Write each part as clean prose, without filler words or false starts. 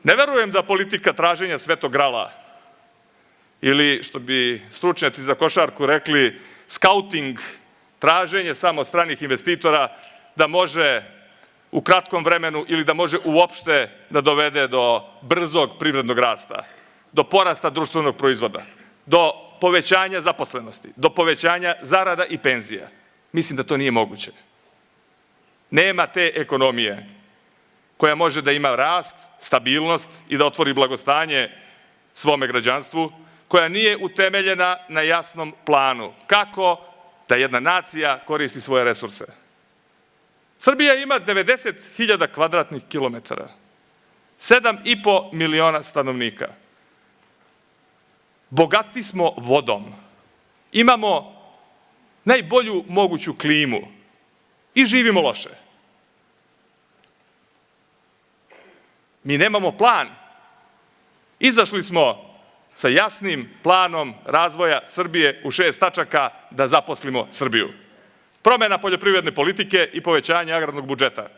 Ne verujem da politika traženja svetog grala ili, što bi stručnjaci za košarku rekli, skauting, traženje samo stranih investitora, da može u kratkom vremenu ili da može uopšte da dovede do brzog privrednog rasta, do porasta društvenog proizvoda, do povećanja zaposlenosti, do povećanja zarada i penzija. Mislim da to nije moguće. Nema te ekonomije koja može da ima rast, stabilnost i da otvori blagostanje svome građanstvu, koja nije utemeljena na jasnom planu kako da jedna nacija koristi svoje resurse. Srbija ima 90.000 kvadratnih kilometara, 7,5 miliona stanovnika. Bogati smo vodom, imamo najbolju moguću klimu i živimo loše. Mi nemamo plan. Izašli smo sa jasnim planom razvoja Srbije u 6 tačaka da zaposlimo Srbiju. Promena poljoprivredne politike i povećanje agrarnog budžeta.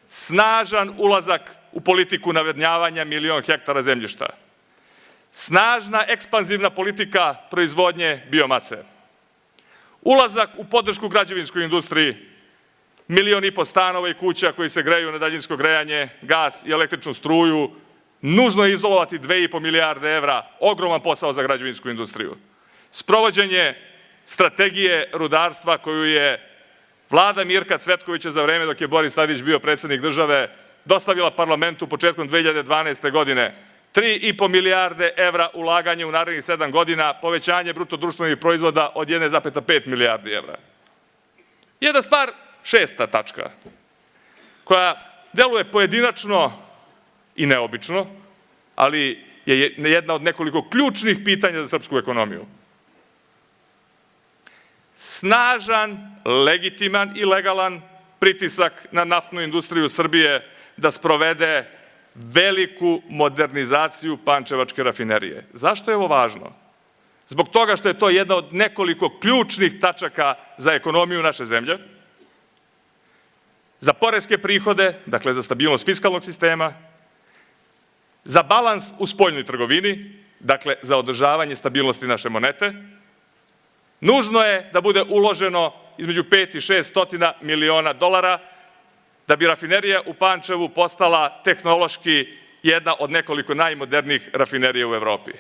Snažan ulazak u politiku navodnjavanja 1.000.000 hektara zemljišta. Snažna ekspanzivna politika proizvodnje biomase. Ulazak u podršku građevinskoj industriji, 1,5 miliona stanova i kuća koji se greju na daljinsko grejanje, gas i električnu struju. Nužno je izolovati 2,5 milijarde evra, ogroman posao za građevinsku industriju. Sprovođenje strategije rudarstva koju je Vlada Mirka Cvetkovića za vreme dok je Boris Tadić bio predsednik države dostavila parlamentu početkom 2012. godine. 3,5 milijarde evra ulaganje u narednih 7 godina, povećanje bruto društvenih proizvoda od 1,5 milijardi evra. Jedna stvar, 6. tačka, koja deluje pojedinačno i neobično, ali je jedna od nekoliko ključnih pitanja za srpsku ekonomiju. Snažan, legitiman i legalan pritisak na naftnu industriju Srbije da sprovede veliku modernizaciju pančevačke rafinerije. Zašto je ovo važno? Zbog toga što je to jedna od nekoliko ključnih tačaka za ekonomiju naše zemlje, za poreske prihode, dakle za stabilnost fiskalnog sistema, za balans u spoljnoj trgovini, dakle za održavanje stabilnosti naše monete. Nužno je da bude uloženo između 5 i 600 miliona dolara da bi rafinerija u Pančevu postala tehnološki jedna od nekoliko najmodernijih rafinerija u Evropi.